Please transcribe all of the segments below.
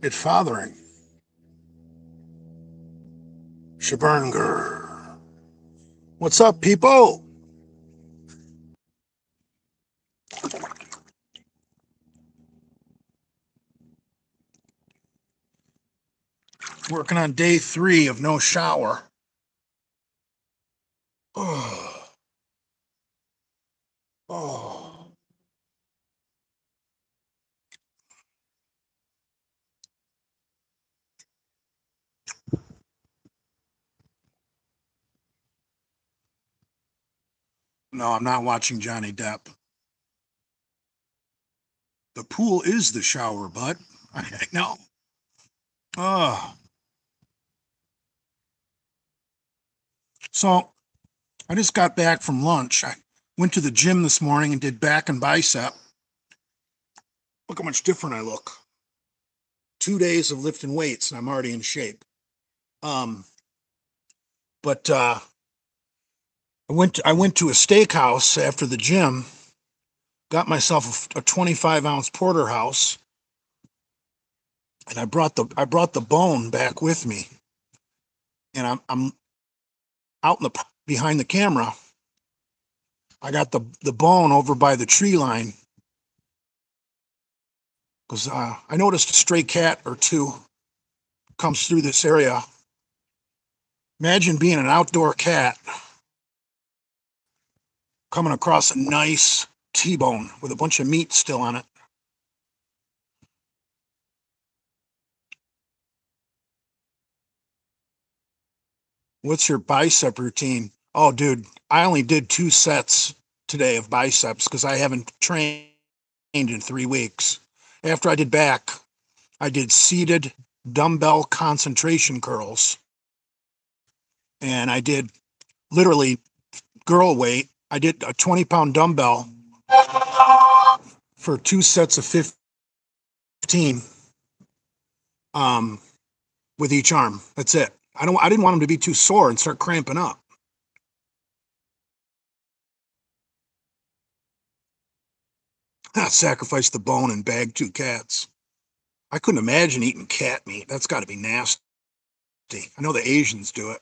It fathering. Shabernger. What's up, people? Working on day 3 of no shower. Oh. Oh. No, I'm not watching Johnny Depp. The pool is the shower, bud. I know. Oh. So I just got back from lunch. I went to the gym this morning and did back and bicep. Look how much different I look. 2 days of lifting weights and I'm already in shape. Um, but I went to a steakhouse after the gym, got myself a 25-ounce porterhouse, and I brought the bone back with me. And I'm out in the behind the camera. I got the bone over by the tree line because I noticed a stray cat or two comes through this area. Imagine being an outdoor cat coming across a nice T-bone with a bunch of meat still on it. What's your bicep routine? Oh, dude, I only did 2 sets today of biceps because I haven't trained in 3 weeks. After I did back, I did seated dumbbell concentration curls. And I did literally girl weight. I did a 20-pound dumbbell for 2 sets of 15 um, with each arm. That's it. I didn't want them to be too sore and start cramping up. Sacrifice the bone and bag 2 cats. I couldn't imagine eating cat meat. That's got to be nasty. I know the Asians do it.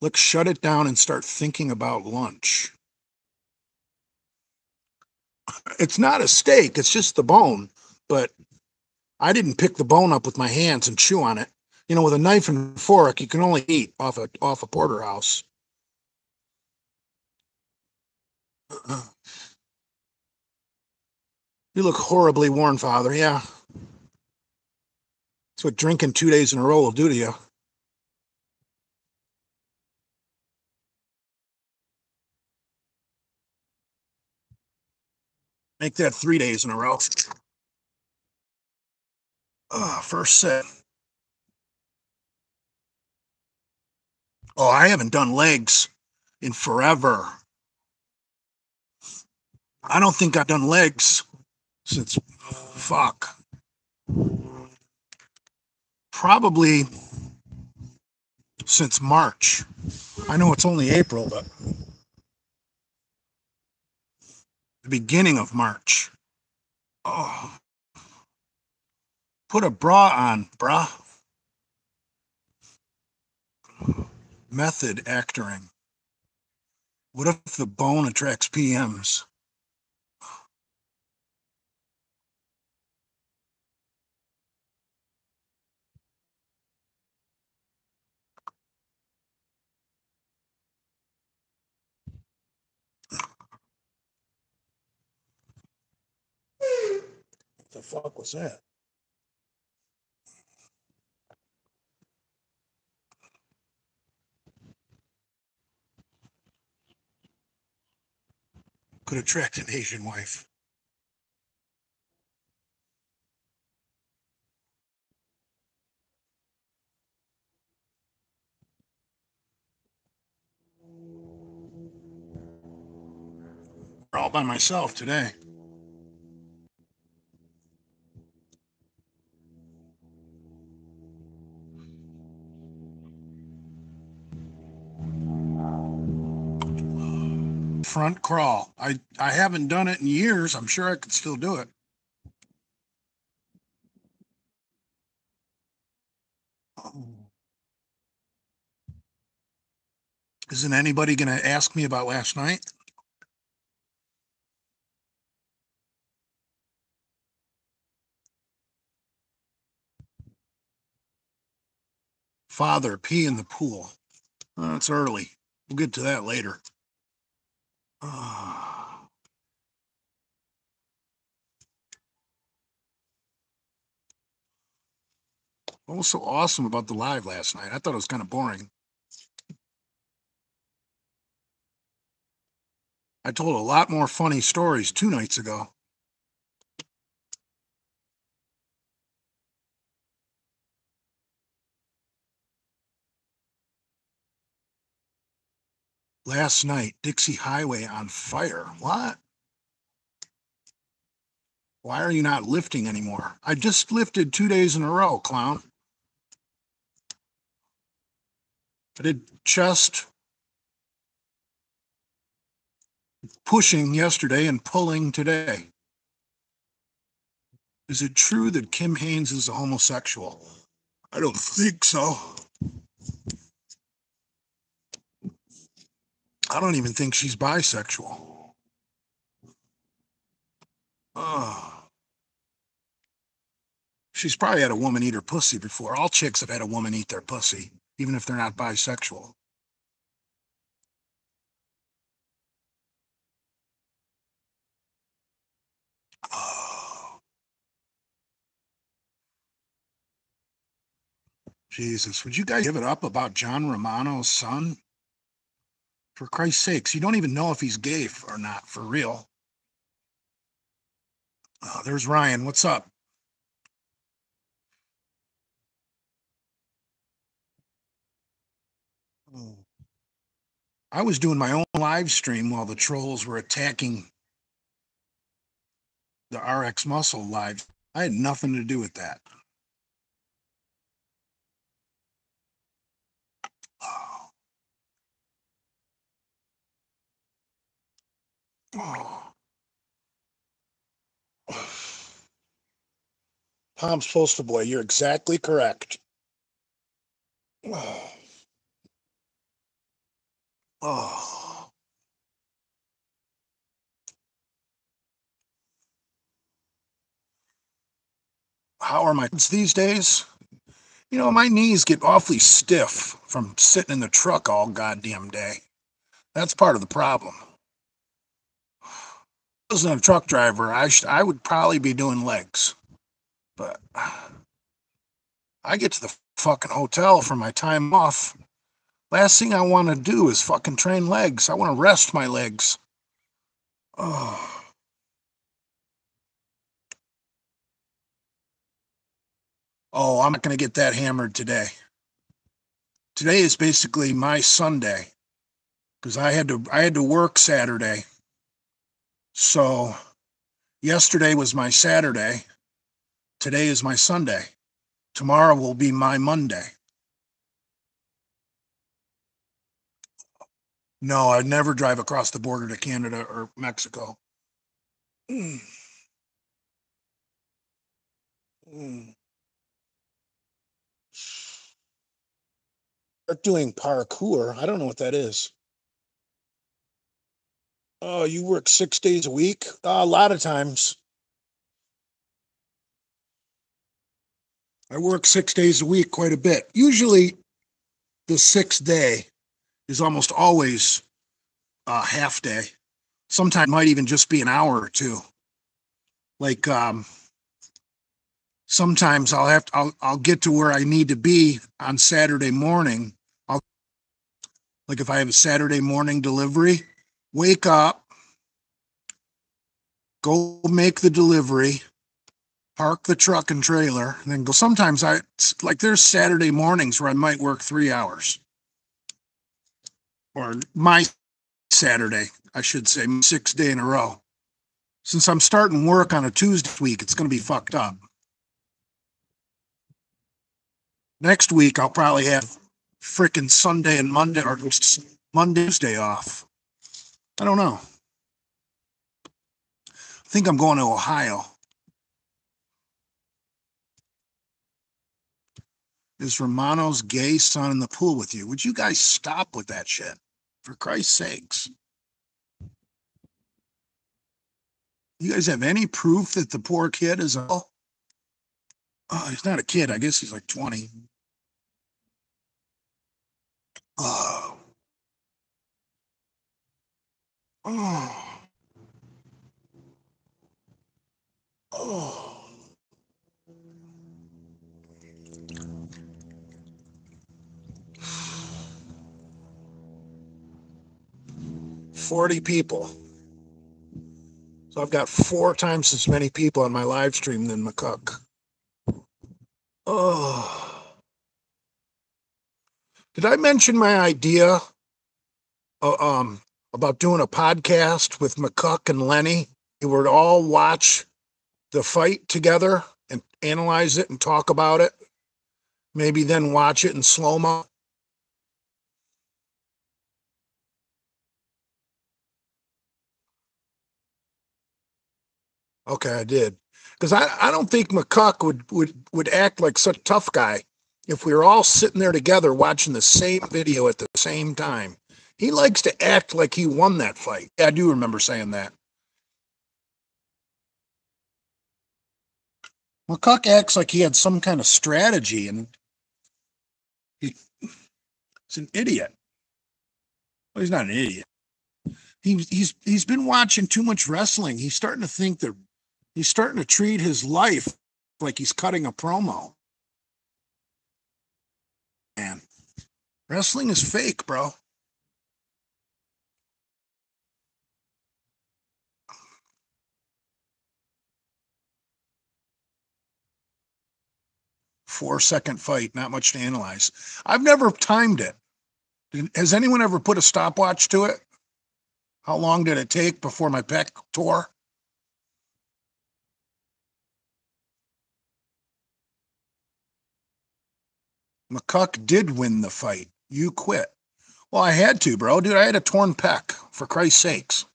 Let's shut it down and start thinking about lunch. It's not a steak, it's just the bone. But I didn't pick the bone up with my hands and chew on it. You know, with a knife and fork, you can only eat off a porterhouse. You look horribly worn, Father. Yeah, that's what drinking 2 days in a row will do to you. Make that 3 days in a row. First set. Oh, I haven't done legs in forever. I don't think I've done legs since, fuck, probably since March. I know it's only April, but the beginning of March. Oh, put a bra on, brah. Method actoring. What if the bone attracts PMs? What the fuck was that? Could attract an Asian wife. All by myself today. Front crawl. I haven't done it in years. I'm sure I could still do it. Isn't anybody going to ask me about last night? Father, pee in the pool. It's early. We'll get to that later. What was so awesome about the live last night? I thought it was kind of boring. I told a lot more funny stories 2 nights ago. Last night, Dixie Highway on fire. What? Why are you not lifting anymore? I just lifted 2 days in a row, clown. I did chest pushing yesterday and pulling today. Is it true that Kim Haynes is a homosexual? I don't think so. I don't even think she's bisexual. She's probably had a woman eat her pussy before. All chicks have had a woman eat their pussy, even if they're not bisexual. Jesus, would you guys give it up about John Romano's son? For Christ's sakes, you don't even know if he's gay or not, for real. There's Ryan. What's up? I was doing my own live stream while the trolls were attacking the RX Muscle live. I had nothing to do with that. Oh. Palms Poster Boy, you're exactly correct. Oh. Oh. How are my these days? You know, my knees get awfully stiff from sitting in the truck all goddamn day. That's part of the problem. If I wasn't a truck driver, I would probably be doing legs. But I get to the fucking hotel for my time off. Last thing I want to do is fucking train legs. I want to rest my legs. Oh. Oh, I'm not going to get that hammered today. Today is basically my Sunday because I had to work Saturday. So yesterday was my Saturday. Today is my Sunday. Tomorrow will be my Monday. No, I'd never drive across the border to Canada or Mexico. Mm. Mm. Start doing parkour. I don't know what that is. Oh, you work 6 days a week? A lot of times. I work 6 days a week quite a bit. Usually the sixth day is almost always a half day. Sometimes it might even just be an hour or two. Like sometimes I'll get to where I need to be on Saturday morning. Like if I have a Saturday morning delivery, wake up, go make the delivery, park the truck and trailer, and then go. Sometimes there's Saturday mornings where I might work 3 hours. Or my Saturday, I should say, 6 day in a row. Since I'm starting work on a Tuesday week, it's going to be fucked up. Next week, I'll probably have freaking Sunday and Monday or Monday, Tuesday off. I don't know. I think I'm going to Ohio. Is Romano's gay son in the pool with you? Would you guys stop with that shit? For Christ's sakes. You guys have any proof that the poor kid is oh, he's not a kid. I guess he's like 20. Oh. Oh. Oh. 40 people. So I've got 4 times as many people on my live stream than McCook. Oh. Did I mention my idea about doing a podcast with McCook and Lenny? We would all watch the fight together and analyze it and talk about it. Maybe then watch it in slow-mo. Okay, I did. Because I don't think McCuck would act like such a tough guy if we were all sitting there together watching the same video at the same time. He likes to act like he won that fight. Yeah, I do remember saying that. McCuck acts like he had some kind of strategy, and he's an idiot. Well, he's not an idiot. He's been watching too much wrestling. He's starting to think that he's starting to treat his life like he's cutting a promo. Man, wrestling is fake, bro. Four-second fight, not much to analyze. I've never timed it. Has anyone ever put a stopwatch to it? How long did it take before my pec tore? McCuck did win the fight. You quit. Well, I had to, bro. Dude, I had a torn pec, for Christ's sakes.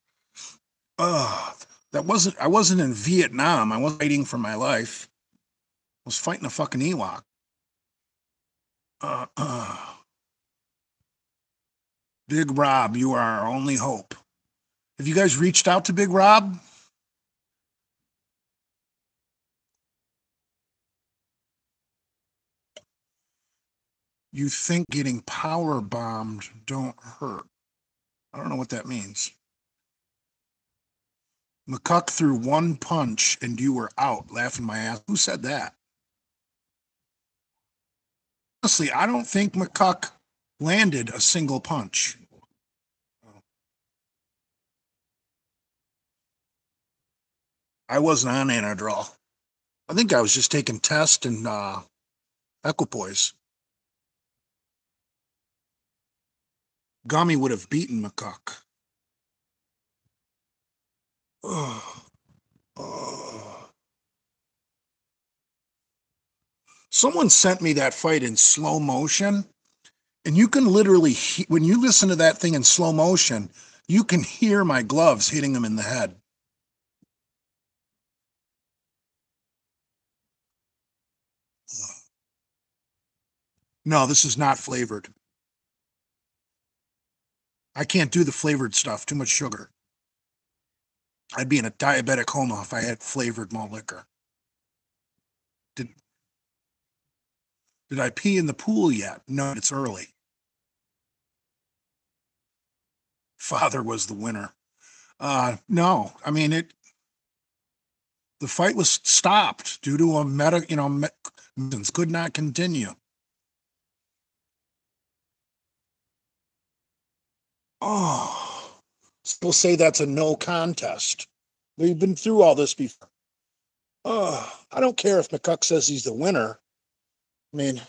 I wasn't in Vietnam. I wasn't fighting for my life. I was fighting a fucking Ewok. Big Rob, you are our only hope. Have you guys reached out to Big Rob? You think getting power bombed don't hurt. I don't know what that means. McCuck threw one punch and you were out, laughing my ass. Who said that? Honestly, I don't think McCuck landed a single punch. I wasn't on Anadrol. I think I was just taking test and equipoise. Gummy would have beaten McCuck. Someone sent me that fight in slow motion, and you can literally, when you listen to that thing in slow motion, you can hear my gloves hitting him in the head. No, this is not flavored. I can't do the flavored stuff, too much sugar. I'd be in a diabetic coma if I had flavored malt liquor. Did I pee in the pool yet? No, it's early. Father was the winner. No, I mean the fight was stopped due to a could not continue. Oh, people say that's a no contest. We've been through all this before. Oh, I don't care if McCuck says he's the winner. I mean,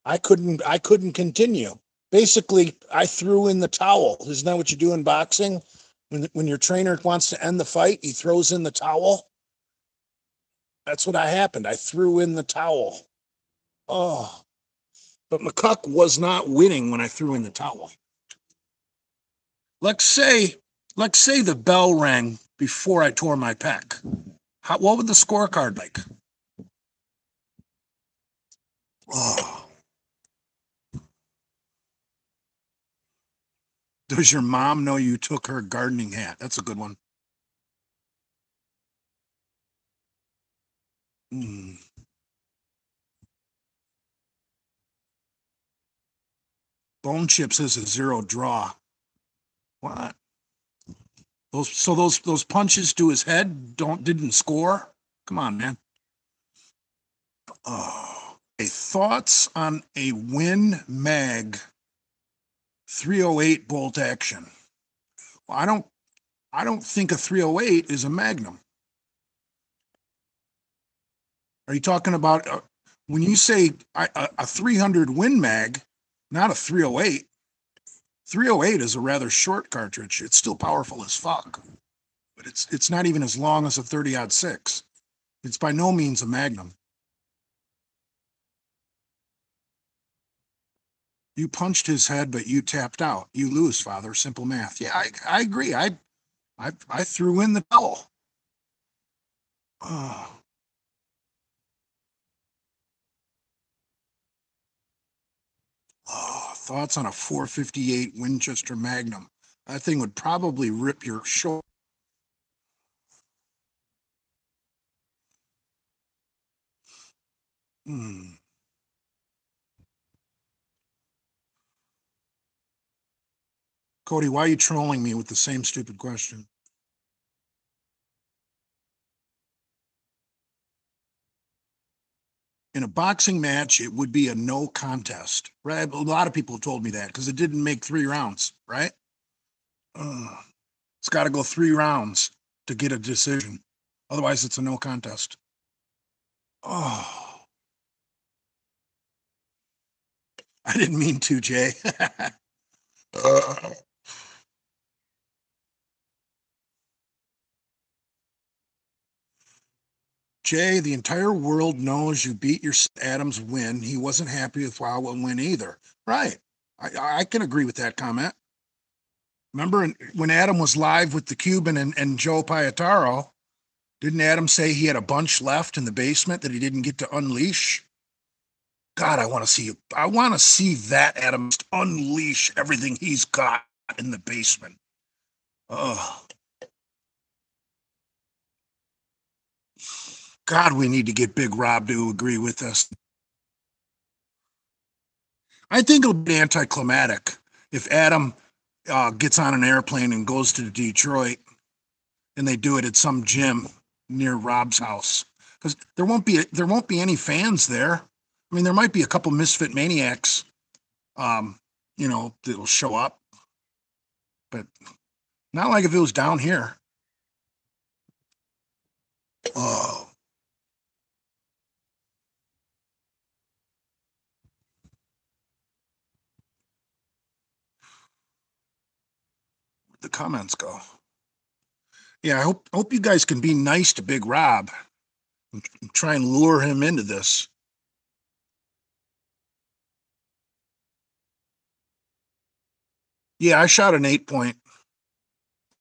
I couldn't continue. Basically, I threw in the towel. Isn't that what you do in boxing? When your trainer wants to end the fight, he throws in the towel. That's what happened. I threw in the towel. Oh, but McCuck was not winning when I threw in the towel. Let's say the bell rang before I tore my pec. What would the scorecard like? Oh, Does your mom know you took her gardening hat? That's a good one. Mm. Bone chips is a zero draw. What? Those punches to his head didn't score? Come on, man. Oh. Okay, thoughts on a Win Mag 308 bolt action? Well, I don't think a 308 is a Magnum. Are you talking about when you say a 300 Win Mag, not a 308? 308 is a rather short cartridge. It's still powerful as fuck, but it's not even as long as a 30-06. It's by no means a Magnum. You punched his head, but you tapped out. You lose, father. Simple math. Yeah, I agree. I threw in the towel. Oh, oh, thoughts on a 458 Winchester Magnum? That thing would probably rip your shoulder. Hmm. Cody, why are you trolling me with the same stupid question? In a boxing match, it would be a no contest, right? A lot of people have told me that because it didn't make 3 rounds, right? It's got to go 3 rounds to get a decision. Otherwise, it's a no contest. Oh, I didn't mean to, Jay. uh, Jay, the entire world knows you beat your Adams win. He wasn't happy with Wawa win either. Right. I can agree with that comment. Remember when Adam was live with the Cuban and Joe Pietaro, didn't Adam say he had a bunch left in the basement that he didn't get to unleash? God, I want to see you. I want to see that Adam unleash everything he's got in the basement. Oh, God, we need to get Big Rob to agree with us. I think it'll be anticlimactic if Adam gets on an airplane and goes to Detroit and they do it at some gym near Rob's house because there won't be any fans there. I mean, there might be a couple misfit maniacs, um, that'll show up, but not like if it was down here. Oh, where'd the comments go? Yeah, I hope you guys can be nice to Big Rob and try and lure him into this. Yeah, I shot an 8 point.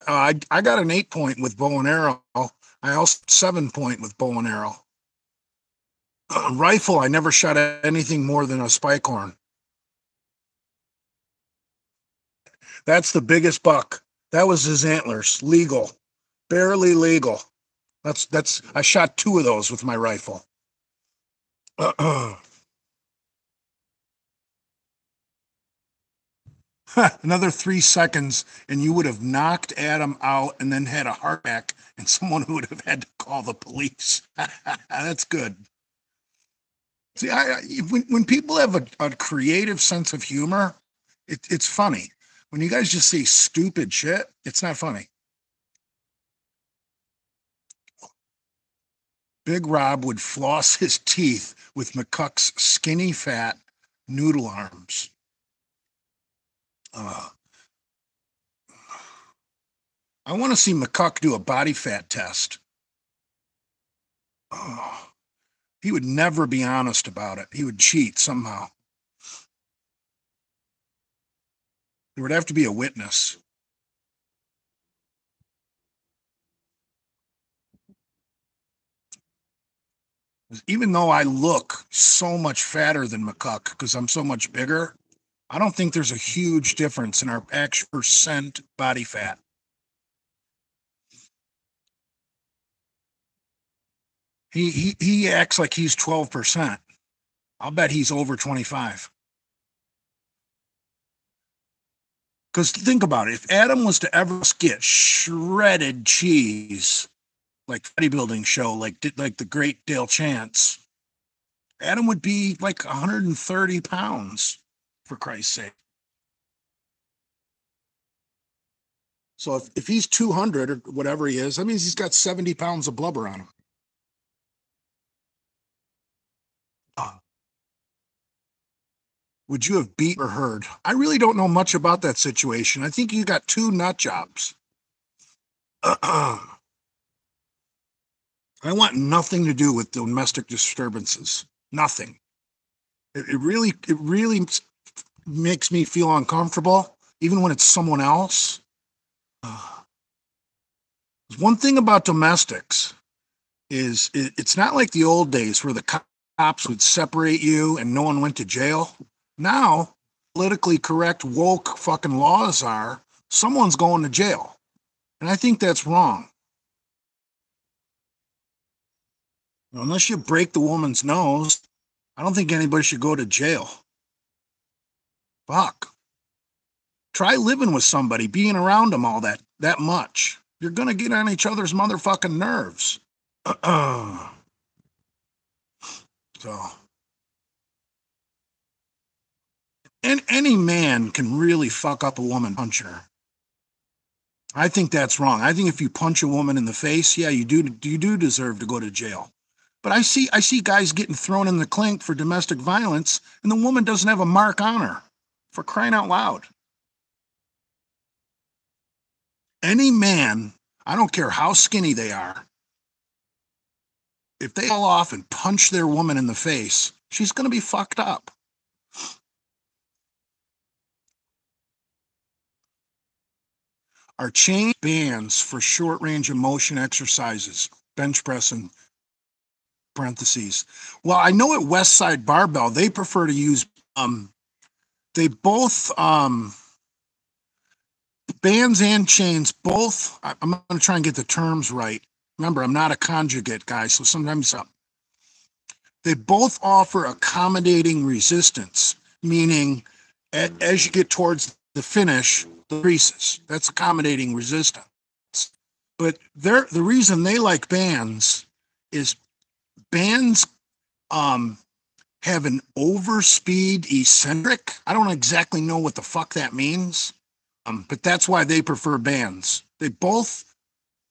I got an 8 point with bow and arrow. I also 7 point with bow and arrow. Rifle, I never shot anything more than a spike horn. That's the biggest buck. That was his antlers, legal, barely legal. That's. I shot two of those with my rifle. Another 3 seconds, and you would have knocked Adam out, and then had a heart attack, and someone who would have had to call the police. That's good. See, when people have a creative sense of humor, it's funny. When you guys just say stupid shit, it's not funny. Big Rob would floss his teeth with McCuck's skinny fat noodle arms. Uh, I want to see McCuck do a body fat test. Oh, he would never be honest about it. He would cheat somehow. There would have to be a witness. Even though I look so much fatter than McCuck because I'm so much bigger, I don't think there's a huge difference in our actual percent body fat. He acts like he's 12%. I'll bet he's over 25. Because think about it. If Adam was to ever get shredded cheese, like bodybuilding show, like the great Dale Chance, Adam would be like 130 pounds, for Christ's sake. So if he's 200 or whatever he is, that means he's got 70 pounds of blubber on him. Uh, would you have beat or heard? I really don't know much about that situation. I think you got two nut jobs. I want nothing to do with domestic disturbances. Nothing. It really makes me feel uncomfortable, even when it's someone else. One thing about domestics is it's not like the old days where the cops would separate you and no one went to jail. Now, politically correct, woke fucking laws are someone's going to jail. And I think that's wrong. Unless you break the woman's nose, I don't think anybody should go to jail. Fuck. Try living with somebody, being around them all that much. You're gonna get on each other's motherfucking nerves. So, and any man can really fuck up a woman punching her. I think that's wrong. I think if you punch a woman in the face, yeah, you do deserve to go to jail. But I see guys getting thrown in the clink for domestic violence, and the woman doesn't have a mark on her. For crying out loud. Any man, I don't care how skinny they are, if they fall off and punch their woman in the face, she's going to be fucked up. Are chain bands for short range of motion exercises, bench press and parentheses. Well, I know at Westside Barbell, they prefer to use, they both, bands and chains, both, I'm going to try and get the terms right. Remember, I'm not a conjugate guy, so sometimes they both offer accommodating resistance, meaning as you get towards the finish, the increases. That's accommodating resistance. But the reason they like bands is bands have an overspeed eccentric. I don't exactly know what the fuck that means, but that's why they prefer bands. They both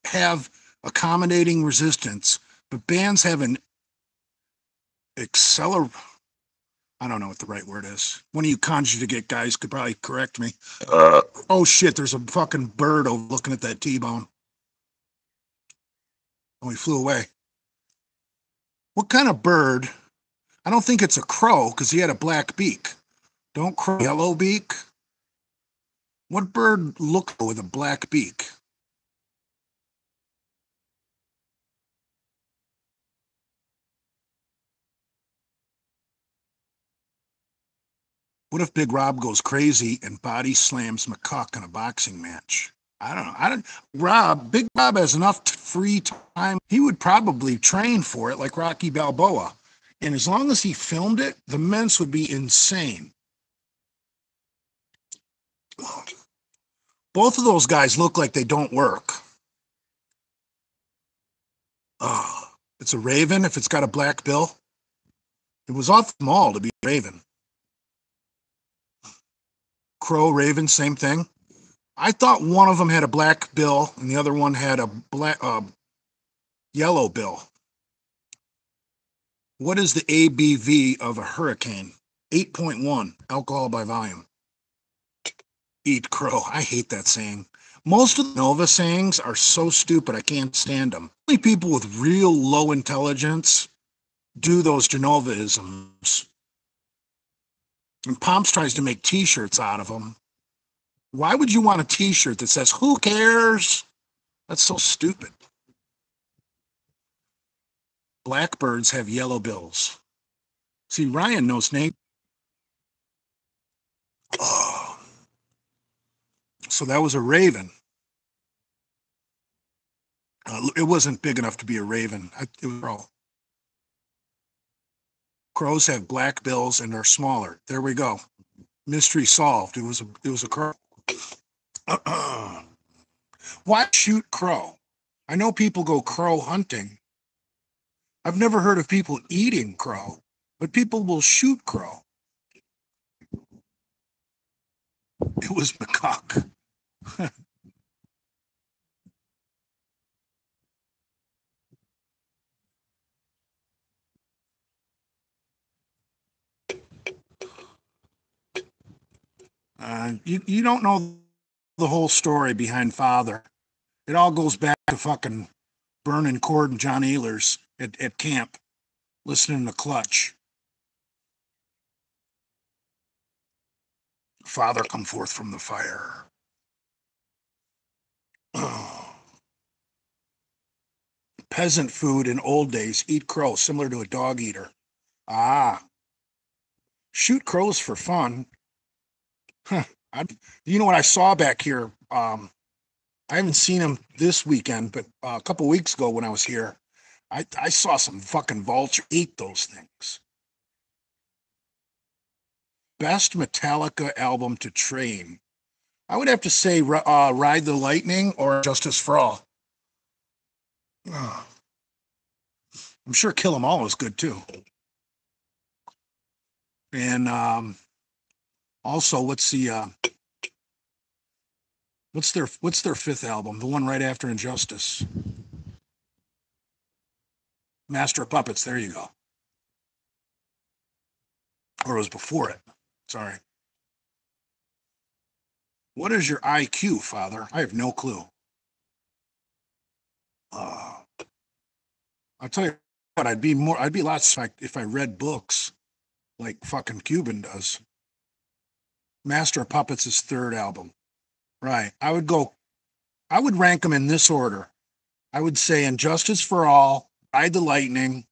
have accommodating resistance, but bands have an I don't know what the right word is. One of you conjugate guys could probably correct me. Oh shit, there's a fucking bird over looking at that T-bone. Oh, he flew away. What kind of bird? I don't think it's a crow because he had a black beak. Don't crow yellow beak? What bird looks with a black beak? What if Big Rob goes crazy and body slams McCuck in a boxing match? I don't know. Big Rob has enough free time. He would probably train for it like Rocky Balboa. And as long as he filmed it, the mints would be insane. Both of those guys look like they don't work. It's a raven if it's got a black bill. It was off the mall to be a raven. Crow, raven, same thing. I thought one of them had a black bill and the other one had a yellow bill. What is the ABV of a hurricane? 8.1, alcohol by volume. Eat crow. I hate that saying. Most of the Nova sayings are so stupid, I can't stand them. Only people with real low intelligence do those Genovaisms. And Pomps tries to make t-shirts out of them. Why would you want a t-shirt that says, who cares? That's so stupid. Blackbirds have yellow bills. See, Ryan knows Nate. Oh, so that was a raven. It wasn't big enough to be a raven. It was a crow. Crows have black bills and are smaller. There we go. Mystery solved. It was a crow. Why shoot crow? I know people go crow hunting. I've never heard of people eating crow, but people will shoot crow. It was macaque. You don't know the whole story behind Father. It all goes back to fucking burning cord and John Ehlers at camp, listening to Clutch. Father, come forth from the fire. Peasant food in old days, eat crow, similar to a dog eater. Ah, shoot crows for fun. Huh. I, you know what I saw back here? I haven't seen him this weekend, but a couple weeks ago when I was here, I saw some fucking vulture eat those things. Best Metallica album to train. I would have to say Ride the Lightning or Justice for All. I'm sure Kill 'Em All is good too. And also, what's their fifth album? The one right after Injustice, Master of Puppets. There you go. Or it was before it. Sorry. What is your IQ, Father? I have no clue. Uh, I'll tell you what. I'd be lots if I read books like fucking Cuban does. Master of Puppets is third album. Right. I would rank them in this order. I would say Injustice for All, Ride the Lightning,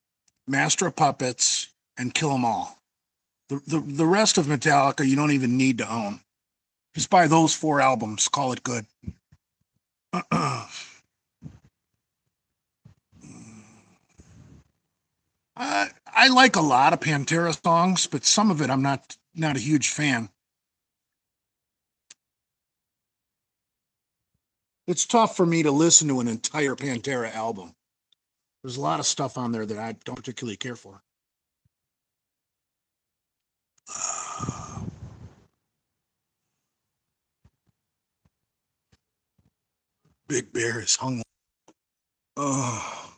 Master of Puppets, and Kill 'Em All. The rest of Metallica you don't even need to own. Just buy those four albums. Call it good. I like a lot of Pantera songs, but some of it I'm not a huge fan. It's tough for me to listen to an entire Pantera album. There's a lot of stuff on there that I don't particularly care for. Big Bear is hung. Oh,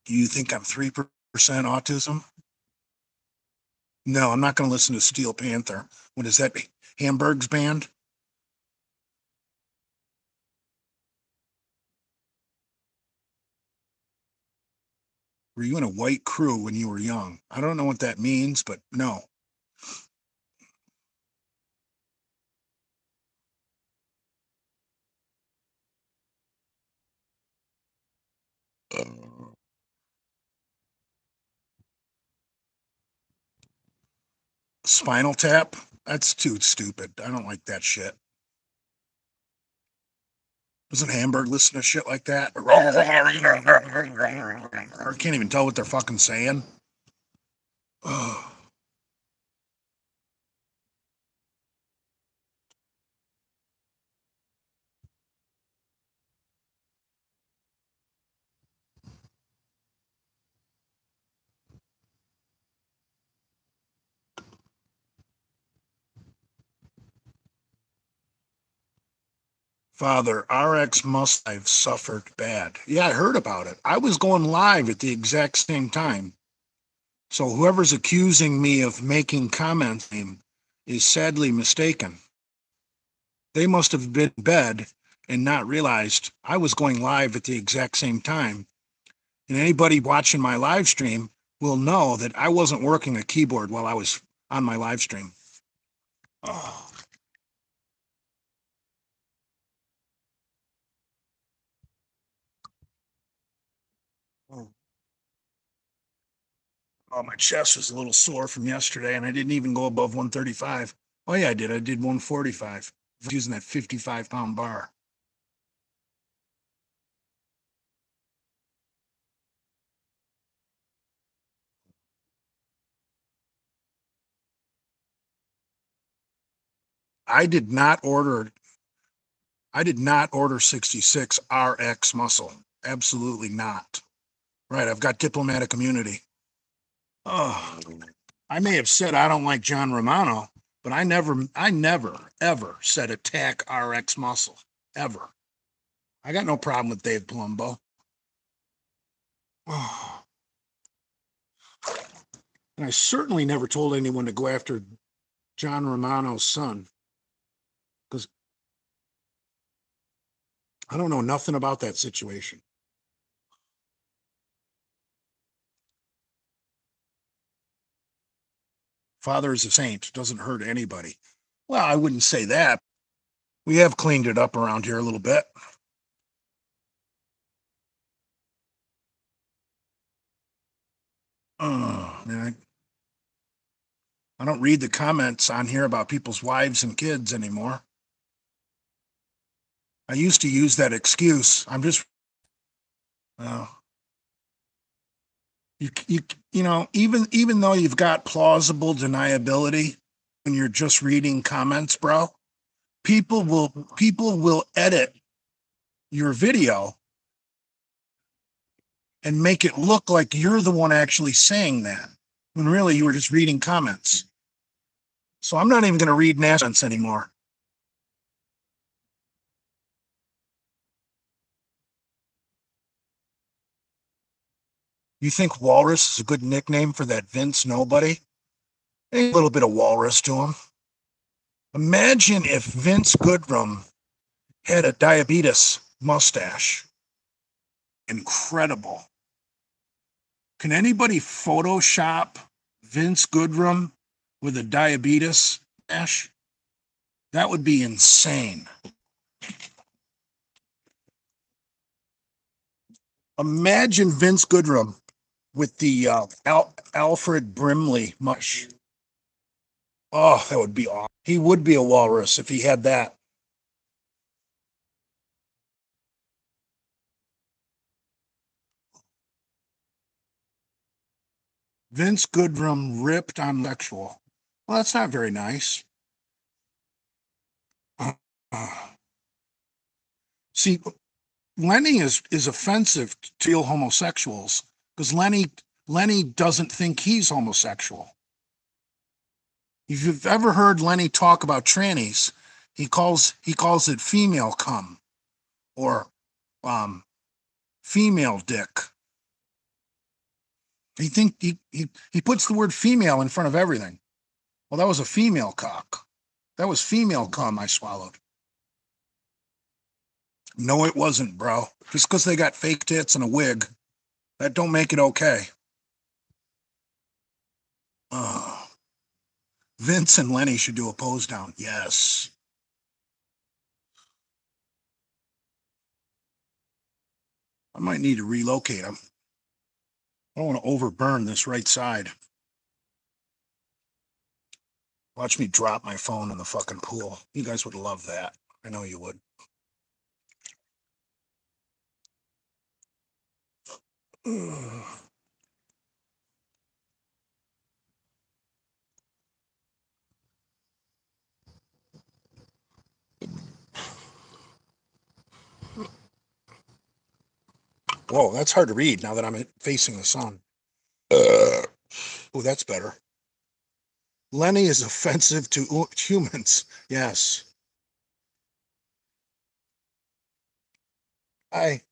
do you think I'm 3% autism? No, I'm not going to listen to Steel Panther. What is that? Hamburg's band? Were you in a white crew when you were young? I don't know what that means, but no. Uh, Spinal Tap? That's too stupid. I don't like that shit. Doesn't Hamburg listen to shit like that? Or can't even tell what they're fucking saying. Oh, Father, RX must have suffered bad. Yeah, I heard about it. I was going live at the exact same time. So whoever's accusing me of making comments is sadly mistaken. They must have been in bed and not realized I was going live at the exact same time. And anybody watching my live stream will know that I wasn't working a keyboard while I was on my live stream. Oh. Oh, my chest was a little sore from yesterday, and I didn't even go above 135. Oh, yeah, I did. I did 145. I was using that 55-pound bar. I did not order. I did not order 66 RX muscle. Absolutely not. Right. I've got diplomatic immunity. Oh, I may have said I don't like John Romano, but I never, ever said attack RX muscle. Ever. I got no problem with Dave Palumbo. Oh, and I certainly never told anyone to go after John Romano's son because I don't know nothing about that situation. Father is a saint, doesn't hurt anybody. Well, I wouldn't say that. We have cleaned it up around here a little bit. Oh, man, I don't read the comments on here about people's wives and kids anymore. I used to use that excuse. I'm just, uh, you, even though you've got plausible deniability when you're just reading comments, bro, people will edit your video and make it look like you're the one actually saying that when really you were just reading comments. So I'm not even going to read nonsense anymore. You think Walrus is a good nickname for that Vince nobody? A little bit of walrus to him. Imagine if Vince Goodrum had a diabetes mustache. Incredible. Can anybody Photoshop Vince Goodrum with a diabetes mustache? That would be insane. Imagine Vince Goodrum with the Alfred Brimley mush. Oh, that would be awesome. He would be a walrus if he had that. Vince Goodrum ripped on sexual. Well, that's not very nice. Uh, uh, See, Lenny is offensive to real homosexuals because Lenny doesn't think he's homosexual. If you've ever heard Lenny talk about trannies, he calls it female cum or um, female dick. He puts the word female in front of everything. Well, that was a female cock. That was female cum I swallowed. No, it wasn't, bro. Just because they got fake tits and a wig, that don't make it okay. Oh, Vince and Lenny should do a pose down. Yes. I might need to relocate them. I don't want to overburn this right side. Watch me drop my phone in the fucking pool. You guys would love that. I know you would. Whoa, that's hard to read now that I'm facing the sun. Oh, that's better. Lenny is offensive to humans. Yes. I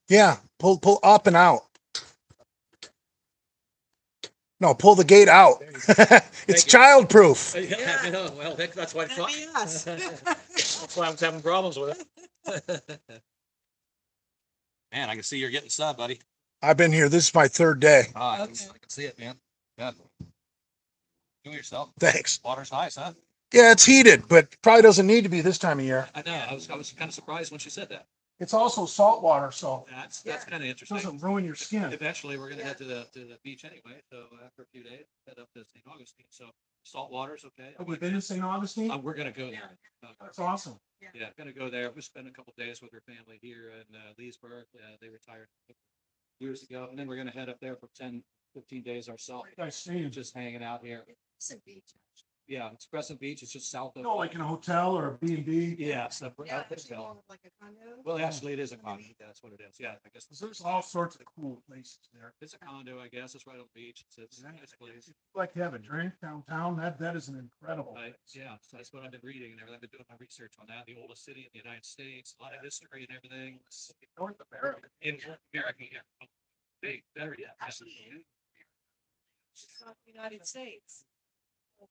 Yeah, pull up and out. No, pull the gate out. It's childproof. Yeah, I know. Well, that's why that's why I was having problems with it. Man, I can see you're getting sun, buddy. I've been here. This is my third day. I can see it, man. Yeah. Do it yourself. Thanks. Water's nice, huh? Yeah, it's heated, but probably doesn't need to be this time of year. I know. I was kind of surprised when she said that. It's also salt water, so That's kind of it interesting. doesn't ruin your skin. Eventually, we're gonna head to the beach anyway, so after a few days, head up to St. Augustine, so salt water's okay. Have you been to St. Augustine? We're gonna go there. That's awesome. Yeah, gonna go there. We spend a couple days with her family here in Leesburg. They retired years ago, and then we're gonna head up there for 10, 15 days ourselves, I see. just hanging out here. Yeah, it's Crescent Beach. It's just south of. No, like in a hotel or a B&B. Yeah, stuff. Yeah, it's more like a condo. Well, actually, it is a condo. That's what it is. Yeah, I guess There's all sorts of cool places there. it's a condo. I guess it's right on the beach. It's a nice place. Like to have a drink downtown. That is an incredible Right, place. yeah, so that's what I've been reading and everything. I've been doing my research on that. The oldest city in the United States, a lot of history and everything. North America. In America, yeah. Big, better yet. It's not the United States.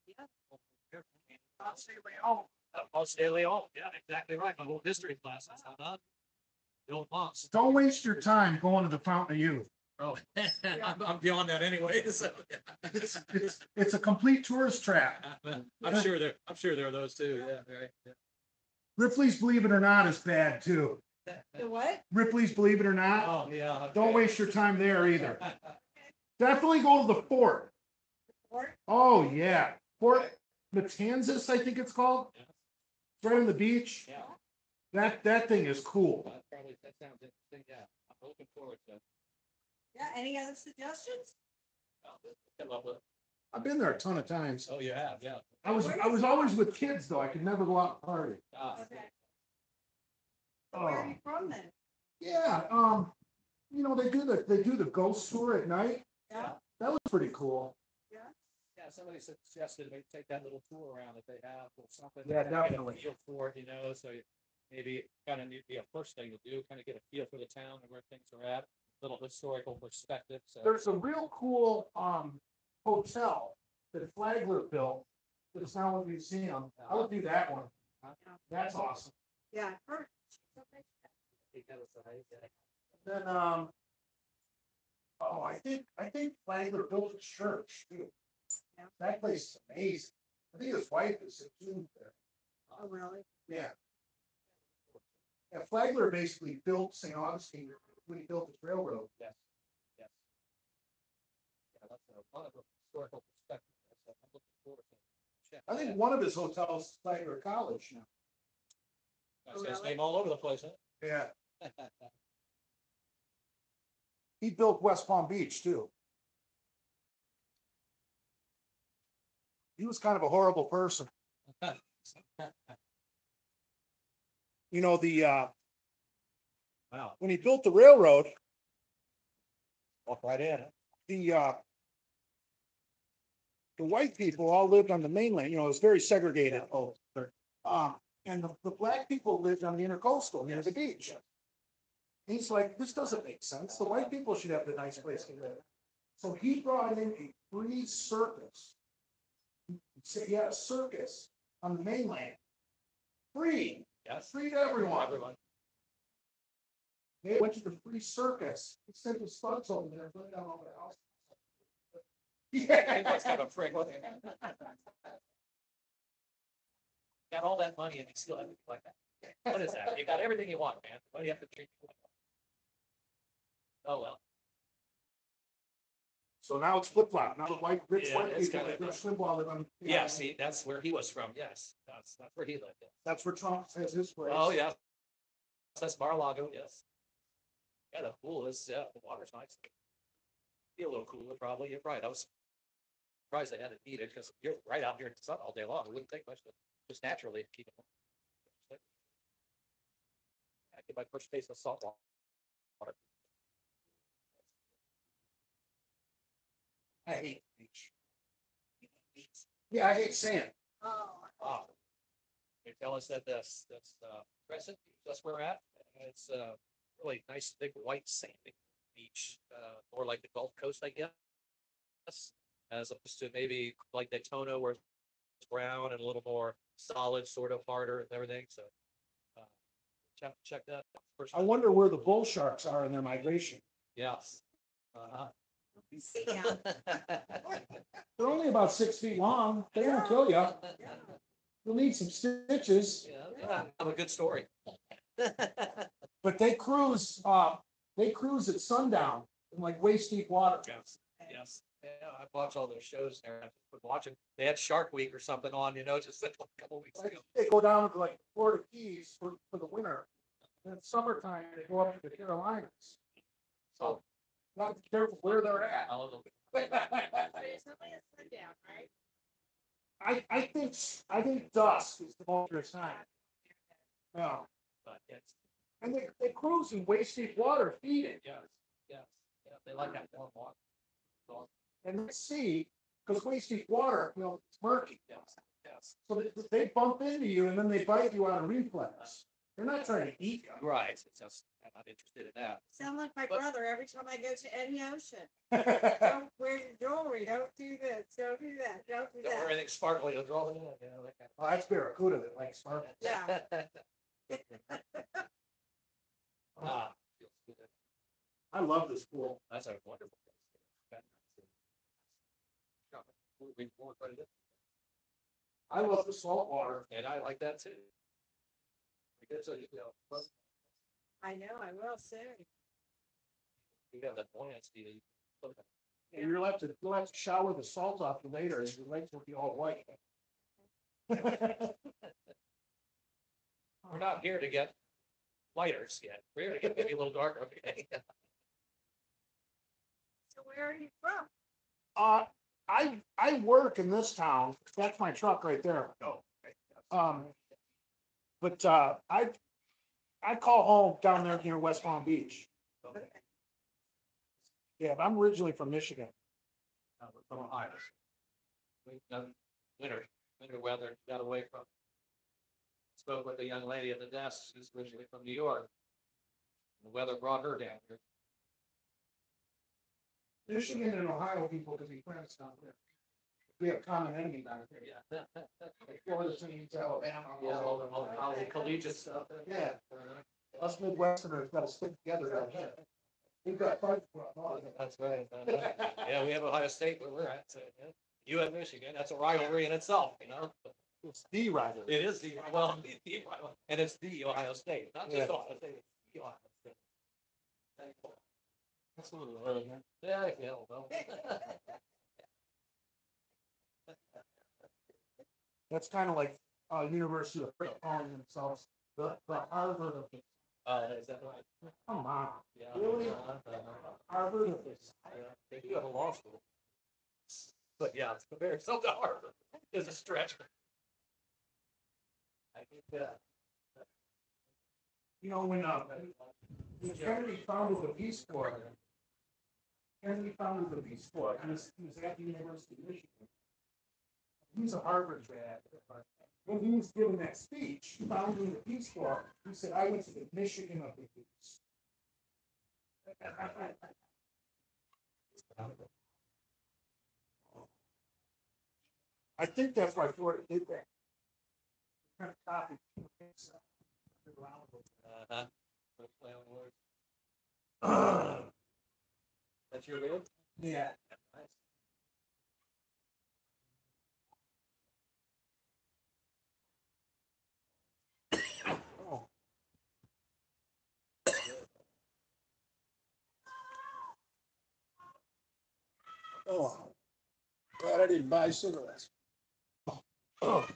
Yeah. Ponce de Leon, yeah, exactly right. My little history classes, huh? The old Ponce. Don't waste your time going to the Fountain of Youth. Oh, I'm beyond that anyway, so. It's a complete tourist trap. I'm sure there are those too, yeah, right. Yeah. Ripley's Believe It or Not is bad too. The what? Ripley's Believe It or Not. Oh, yeah. Okay. Don't waste your time there either. Definitely go to the fort. Fort? Oh, yeah. Fort Matanzas, I think it's called. Yeah. It's right on the beach. Yeah. That thing is cool. That sounds interesting, yeah. I'm looking forward to it. Yeah, any other suggestions? I've been there a ton of times. Oh, you have, yeah. I was always with kids though. I could never go out and party. Okay. Where are you from then? Yeah, you know, they do the ghost tour at night. Yeah. That was pretty cool. Yeah, somebody suggested maybe take that little tour around that they have or something. Yeah, Kinda get a definitely. Feel for it, you know, so maybe kind of need to be a first thing to do, kind of get a feel for the town and where things are at, little historical perspective, so. There's a real cool hotel that Flagler built. That's now a museum. I would do that one. That's awesome. Yeah, I've heard. Then oh, I think Flagler built a church too. Yeah. That place is amazing. I think his wife is entombed there. Oh, really? Yeah. Yeah, Flagler basically built St. Augustine when he built his railroad. Yes, yes. Yeah, that's a lot of historical perspective. So I'm looking forward to check. I think one of his hotels is Flagler College now. That's his name all over the place, huh? Yeah. He built West Palm Beach too. He was kind of a horrible person. You know, Wow, when he built the railroad, walk right in. the white people all lived on the mainland, you know, it was very segregated. And the black people lived on the intercoastal near the beach. He's like, this doesn't make sense. The white people should have the nice place to live. So he brought in a free circus. He had a circus on the mainland. Free. Yes. Free to everyone. Everyone. They went to the free circus. He sent his thugs over there, put down all the house. He must have a prick. Got all that money and you still have to be like that. What is that? You got everything you want, man. Why do you have to treat people like that? Oh, well. So now it's flip flop. Now the rich Yeah, white it's people kinda- like Slimbaugh live on. Yeah, see, that's where he was from. Yes, that's where he lived. Yeah. That's where Trump has his place. Oh, yeah. That's Mar-a-Lago, yes. Yeah, the pool is, yeah, the water's nice. Be a little cooler, probably. You're right. I was surprised they had it heated because you're right out here in the sun all day long. It wouldn't take much to just naturally keep it warm. I get my first taste of salt water. I hate the beach. Yeah, I hate sand. Oh. Ah, they tell us that that's Crescent, that's where we're at. It's really nice, big white sandy beach, more like the Gulf Coast, I guess, as opposed to maybe like Daytona where it's brown and a little more solid, sort of harder and everything. So check that out. First, I wonder where the bull sharks are in their migration. yes. Uh-huh. Yeah. They're only about 6 feet long. They won't kill you. You'll need some stitches. Yeah, have a good story. But they cruise at sundown in like waist deep water. Yes, yes. Yeah, I watch all those shows there. I've been watching. They had Shark Week or something on, just a couple weeks ago. They go down to like Florida Keys for the winter. And in summertime, they go up to the Carolinas. So, not be careful where they're at. But it's only a sundown, right? I think dusk is the most time. Yeah. But it's, And they cruise in waist deep water feeding. yes, yes, yeah, they like that warm water. So, And they see, because waist deep water, it's murky. yes, yes. So they bump into you and then they bite you out of reflex. They're not trying to eat you. Right, it's just, I'm not interested in that. Sound like my But- brother every time I go to any ocean. Don't wear your jewelry, don't do this, don't do that, don't do Don't wear that. anything sparkly, it'll draw it in, that kind Oh, that's Barracuda that likes sparkle. Yeah. of. Ah, feels good. I love this pool. That's a wonderful place. We won't put it in. I love the salt water. And I like that too. Because I know, I will soon. you have that buoyancy. And you'll have to shower the salt off you later, and your legs will be all white. We're not here to get lighters yet. We're here to get maybe a little darker, okay? So where are you from? I work in this town. That's my truck right there. Oh. But I call home down there near West Palm Beach. Yeah, but I'm originally from Michigan. From Ohio. Winter weather, got away from. Spoke with a young lady at the desk who's originally from New York. The weather brought her down here. Michigan and Ohio people can be friends down there. We have common enemy down here. Yeah. Florida, Alabama. Yeah, all the collegiate stuff. Yeah. Us Midwesterners gotta stick together down here. We've got fights for our That's right. Yeah, we have Ohio State where we're at, so, yeah. You have Michigan, that's a rivalry in itself, It's the rivalry. It is the rival, and it's the Ohio State, not just Yeah. Ohio State, it's the Ohio State. That's a little early, man. Yeah, well. That's kind of like University of calling themselves the Harvard of this. Is that right? Come on, Yeah. Really? Harvard of this. Yeah, they do have a law school. But yeah, it's compared so to Harvard is a stretch. I think that. When Kennedy founded the Peace Corps, he was at the University of Michigan. He's a Harvard grad. When he was giving that speech, founding the Peace Corps, he said, I went to the Michigan of the Peace. I think that's why Florida did that. Kind of copied. Uh-huh. Play on words. That's your lid? Yeah. Nice. Oh. Oh. Glad I didn't buy cigarettes. Oh.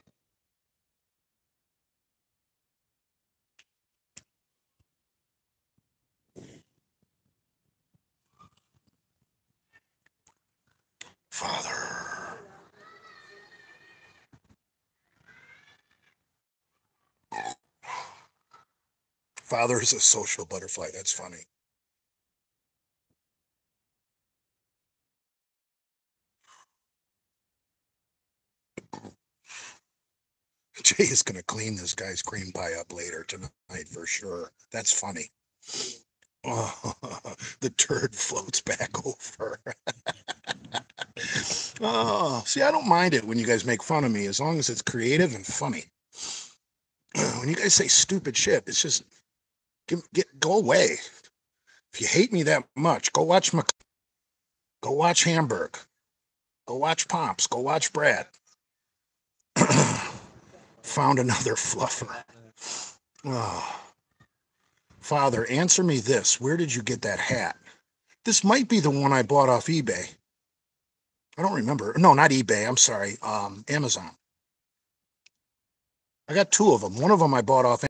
Father. Father is a social butterfly. That's funny. Jay is going to clean this guy's cream pie up later tonight for sure. That's funny. Oh, the turd floats back over. Oh, see, I don't mind it when you guys make fun of me as long as it's creative and funny. When you guys say stupid shit, it's just go away. If you hate me that much, go watch Hamburg. Go watch Pomps. Go watch Brad. Found another fluffer. Oh. Father, answer me this. Where did you get that hat? This might be the one I bought off eBay. I don't remember. No, not eBay. I'm sorry. Amazon. I got two of them. One of them I bought off